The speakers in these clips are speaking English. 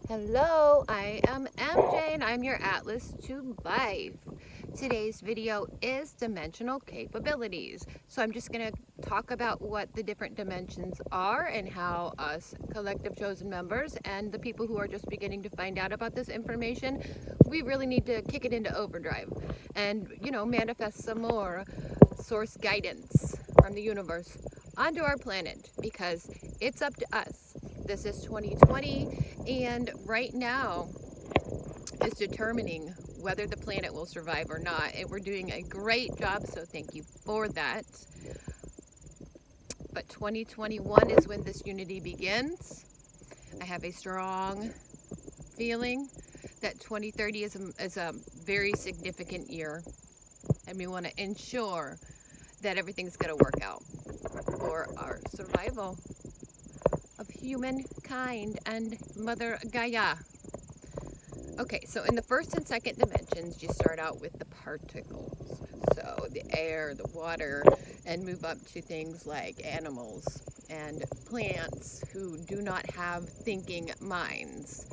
Hello, I am MJ and I'm your Atlas to Life. Today's video is dimensional capabilities. So I'm just going to talk about what the different dimensions are and how us collective chosen members and the people who are just beginning to find out about this information, we really need to kick it into overdrive and, manifest some more source guidance from the universe onto our planet because it's up to us. This is 2020 and right now is determining whether the planet will survive or not, and we're doing a great job, so thank you for that. But 2021 is when this unity begins. I have a strong feeling that 2030 is a very significant year, and we want to ensure that everything's going to work out for our survival of humankind and Mother Gaia. Okay, so in the first and second dimensions, you start out with the particles. So the air, the water, and move up to things like animals and plants who do not have thinking minds.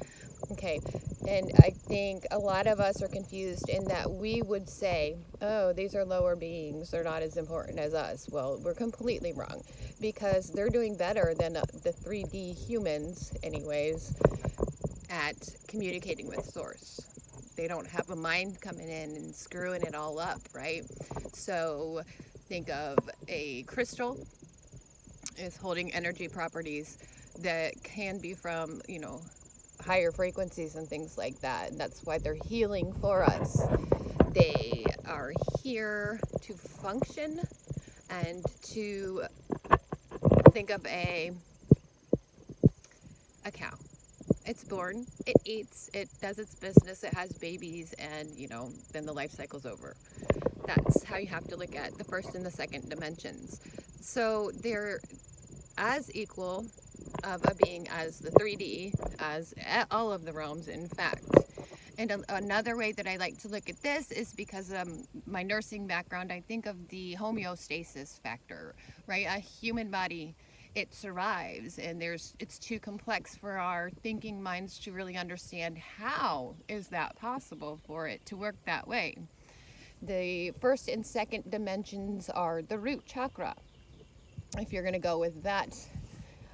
Okay, and I think a lot of us are confused in that we would say, oh, these are lower beings, they're not as important as us. Well, we're completely wrong because they're doing better than the 3D humans, anyways, at communicating with source. They don't have a mind coming in and screwing it all up, right? So think of a crystal is holding energy properties that can be from, higher frequencies and things like that. And that's why they're healing for us. They are here to function and to think of a cow. It's born, it eats, it does its business, it has babies, and then the life cycle's over. That's how you have to look at the first and the second dimensions. So they're as equal of a being as the 3D, as all of the realms, in fact. And another way that I like to look at this is because of my nursing background, I think of the homeostasis factor, right? A human body, it survives, and it's too complex for our thinking minds to really understand how is that possible for it to work that way. The first and second dimensions are the root chakra, if you're going to go with that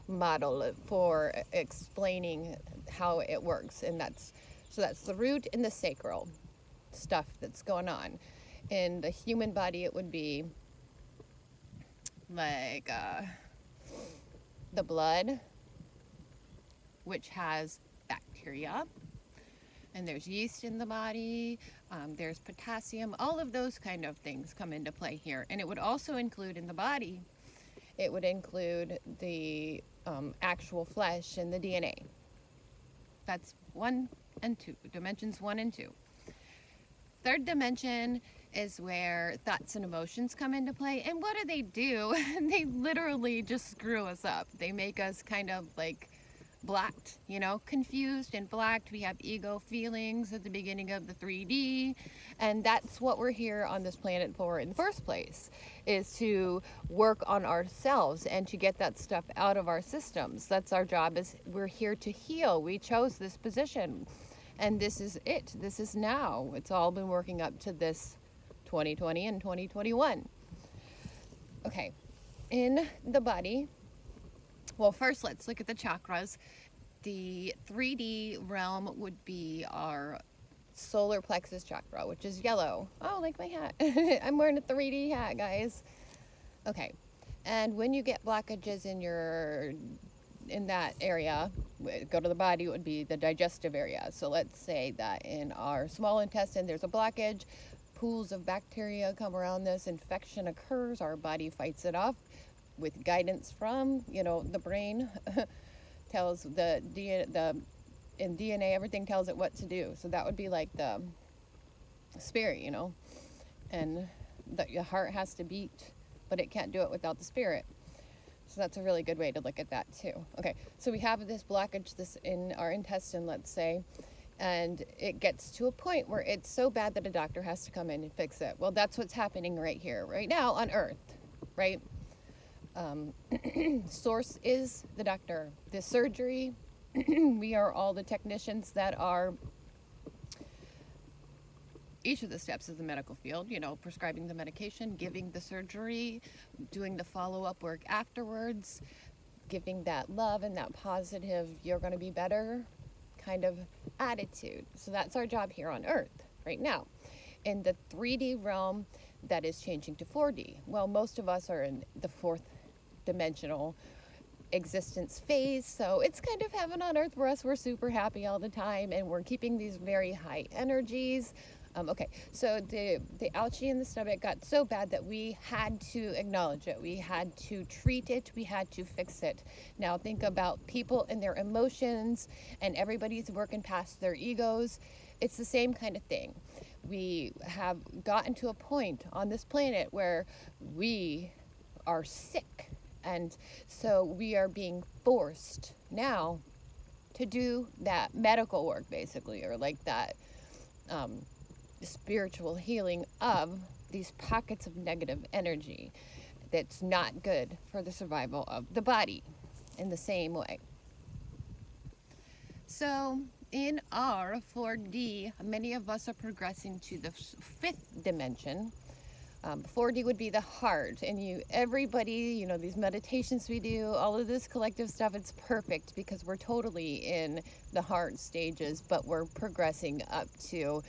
model for explaining how it works. And that's the root and the sacral stuff that's going on. In the human body, it would be like the blood, which has bacteria, and there's yeast in the body, there's potassium, all of those kind of things come into play here. And it would also include in the body, it would include the actual flesh and the DNA. That's 1 and 2, dimensions 1 and 2. Third dimension is where thoughts and emotions come into play. And what do? They literally just screw us up. They make us kind of like blacked, confused and blacked. We have ego feelings at the beginning of the 3D. And that's what we're here on this planet for in the first place, is to work on ourselves and to get that stuff out of our systems. That's our job. Is we're here to heal. We chose this position. And this is it. This is now. It's all been working up to this 2020 and 2021. Okay. In the body, well, first let's look at the chakras. The 3D realm would be our solar plexus chakra, which is yellow. Oh, like my hat. I'm wearing a 3D hat, guys. Okay. And when you get blockages in that area, go to the body, it would be the digestive area. So let's say that in our small intestine there's a blockage, pools of bacteria come around this, infection occurs, our body fights it off with guidance from, the brain tells in DNA, everything tells it what to do. So that would be like the spirit, and that your heart has to beat, but it can't do it without the spirit. So that's a really good way to look at that too. Okay, so we have this blockage in our intestine, let's say, and it gets to a point where it's so bad that a doctor has to come in and fix it. Well, that's what's happening right here, right now on Earth, right? Source is the doctor. The surgery We are all the technicians that are each of the steps of the medical field, prescribing the medication, giving the surgery, doing the follow-up work afterwards, giving that love and that positive, you're going to be better kind of attitude. So that's our job here on Earth right now. In the 3D realm, that is changing to 4D. Well, most of us are in the fourth dimensional existence phase, so it's kind of heaven on earth for us. We're super happy all the time, and we're keeping these very high energies. Okay, so the ouchie in the stomach got so bad that we had to acknowledge it. We had to treat it. We had to fix it. Now think about people and their emotions, and everybody's working past their egos. It's the same kind of thing. We have gotten to a point on this planet where we are sick, and so we are being forced now to do that medical work, basically, or like that spiritual healing of these pockets of negative energy that's not good for the survival of the body in the same way. So in our 4D, many of us are progressing to the fifth dimension. 4D would be the heart, and everybody, these meditations we do, all of this collective stuff, it's perfect because we're totally in the heart stages, but we're progressing up to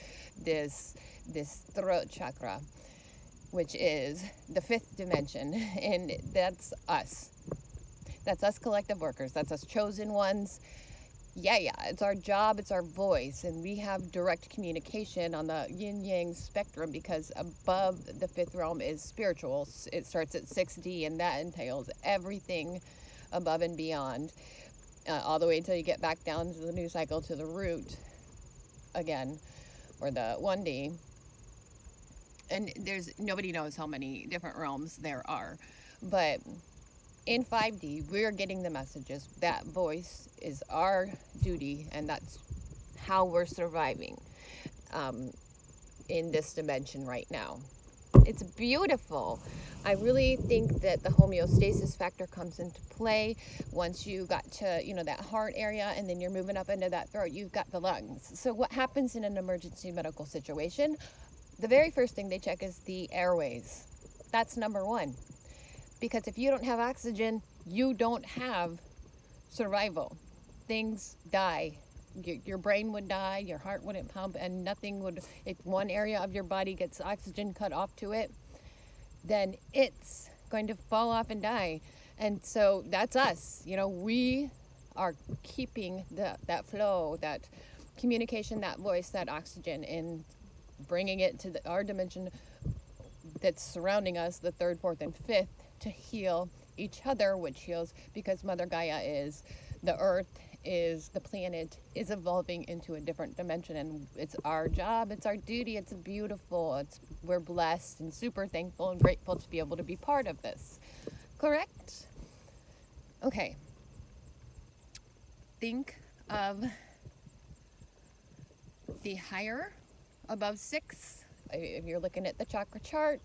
this throat chakra, which is the fifth dimension, and that's us. That's us collective workers. That's us chosen ones. Yeah, it's our job, it's our voice, and we have direct communication on the yin-yang spectrum because above the fifth realm is spiritual. It starts at 6D, and that entails everything above and beyond, all the way until you get back down to the new cycle, to the root again, or the 1D. And nobody knows how many different realms there are, but in 5D, we're getting the messages. That voice is our duty, and that's how we're surviving in this dimension right now. It's beautiful. I really think that the homeostasis factor comes into play once you got to, that heart area, and then you're moving up into that throat. You've got the lungs. So what happens in an emergency medical situation? The very first thing they check is the airways. That's number one. Because if you don't have oxygen, you don't have survival. Things die. Your brain would die, your heart wouldn't pump, and nothing would. If one area of your body gets oxygen cut off to it, then it's going to fall off and die. And so that's us. We are keeping that flow, that communication, that voice, that oxygen, and bringing it to our dimension that's surrounding us, the third, fourth, and fifth, to heal each other, which heals, because Mother Gaia is the earth, is the planet, is evolving into a different dimension, and it's our job, it's our duty, it's beautiful, we're blessed and super thankful and grateful to be able to be part of this. Correct? Okay. Think of the higher, above 6. If you're looking at the chakra chart,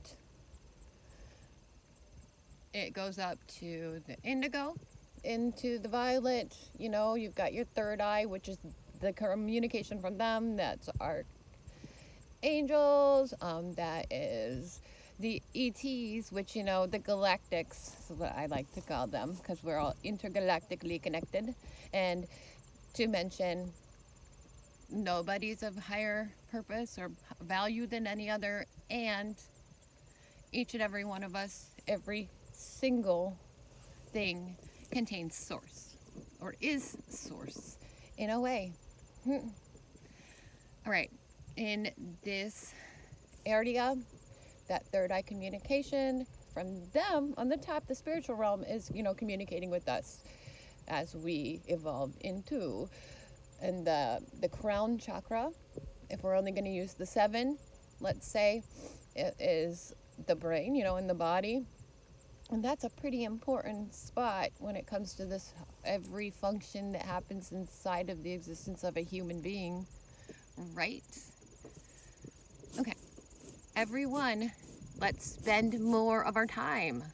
it goes up to the indigo, into the violet. You've got your third eye, which is the communication from them. That's our angels. That is the ETs, which, the galactics is what I like to call them, because we're all intergalactically connected. And to mention, nobody's of higher purpose or value than any other, and each and every one of us, every single thing contains source, or is source in a way. All right, in this area, that third eye communication from them on the top, the spiritual realm is, communicating with us as we evolve into. And the crown chakra, if we're only going to use the 7, let's say, it is the brain, in the body. And that's a pretty important spot when it comes to this, every function that happens inside of the existence of a human being, right? Okay. Everyone, let's spend more of our time.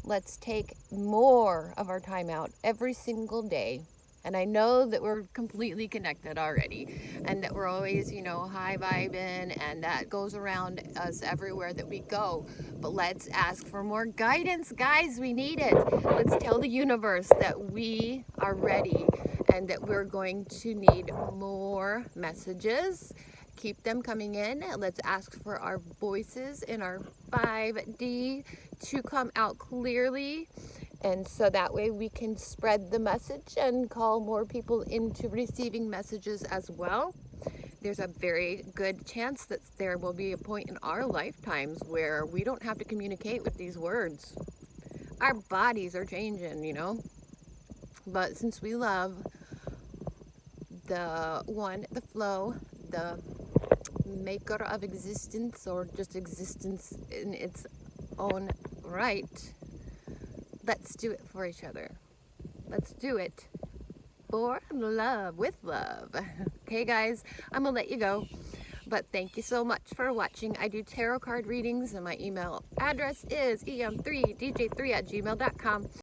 Let's take more of our time out every single day And I know that we're completely connected already, and that we're always, high vibing, and that goes around us everywhere that we go. But let's ask for more guidance, guys. We need it. Let's tell the universe that we are ready and that we're going to need more messages. Keep them coming in. Let's ask for our voices in our 5D to come out clearly. And so that way we can spread the message and call more people into receiving messages as well. There's a very good chance that there will be a point in our lifetimes where we don't have to communicate with these words. Our bodies are changing, But since we love the one, the flow, the maker of existence, or just existence in its own right, let's do it for each other. Let's do it for love, with love. Okay, guys, I'm gonna let you go. But thank you so much for watching. I do tarot card readings, and my email address is em3dj3@gmail.com.